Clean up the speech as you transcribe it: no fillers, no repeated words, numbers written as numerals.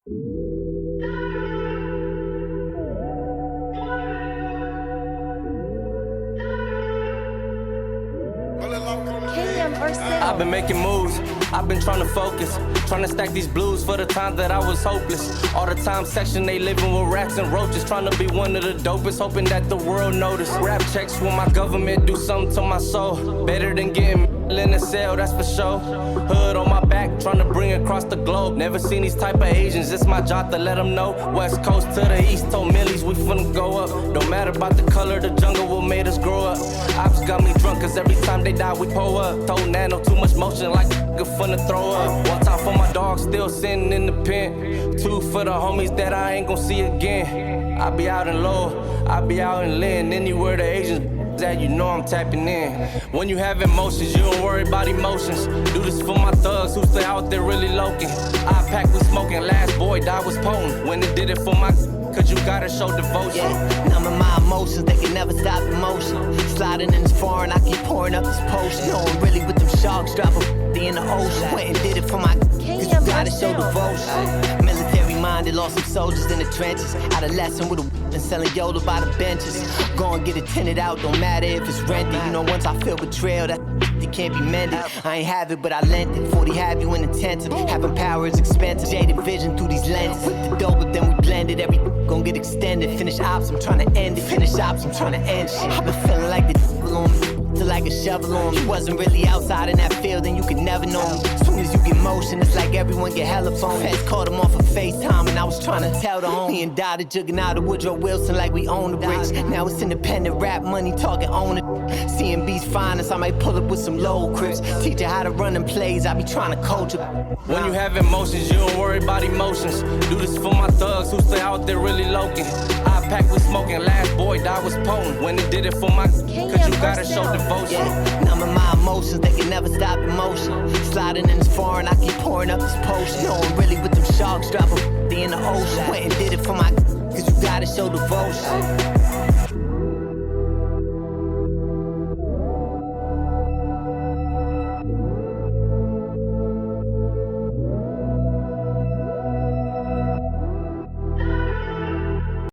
KMRSounds. I've been making moves, I've been trying to focus, trying to stack these blues for the times that I was hopeless. All the time section they living with rats and roaches, trying to be one of the dopest, hoping that the world notice. Rap checks when my government do something to my soul, better than getting in a cell, that's for sure. Hood on my back, trying to bring across the globe. Never seen these type of Asians, it's my job to let them know. West coast to the east, told Millyz we finna go up. Don't matter about the color, the jungle what made us grow up. Ops got me drunk, cause every time they die we pull up. Told Nano too much motion like a finna throw up. One time for my dog, still sitting in the pen. Two for the homies that I ain't gon' see again. I be out in Low, I be out in Lynn. Anywhere the Asians that you know I'm tapping in. When you have emotions, you don't worry about emotions. Do this for my thugs who stay out there really loking. I pack with smoking, last boy died was potent. When it did it for my cause you gotta show devotion. Yeah, numbing my emotions, they can never stop emotion. Sliding in this foreign, I keep pouring up this potion. No one really with them sharks, drop a in the ocean. Went and did it for my cause you gotta show devotion. Military minded, lost some soldiers in the trenches. Adolescent with a and selling Yoda by the benches. Go and get it tinted out, don't matter if it's rented. You know, once I feel betrayal, that it can't be mended. I ain't have it, but I lent it. 40 have you inattentive. Having power is expensive. Jaded vision through these lenses. With the dope, but then we blended. Every gon' get extended. Finish ops, I'm trying to end it. Finish ops, I'm trying to end shit. I've been feeling like the devil on me. Like a shovel on me. Wasn't really outside in that field, and you could never know me. Soon as you get motion, it's like everyone get hella phone. Feds called him off of FaceTime, and I was trying to tell the homie. Me and Dada jugging out of Woodrow Wilson like we own the bricks. Now it's independent rap money, talking own it. CMB's finest, I might pull up with some low crips. Teach her how to run them plays, I be trying to coach her. When you have emotions, you don't worry about emotions. Do this for my thugs who stay out there really loking. I pack with smoking, last boy died was potent. When it did it for my cause you gotta show devotion. Yeah, numbing my emotions, they can never stop emotion. Sliding in this foreign, I keep pouring up this potion. No one really with them sharks, drop a in the ocean. Went and did it for my cause you gotta show devotion.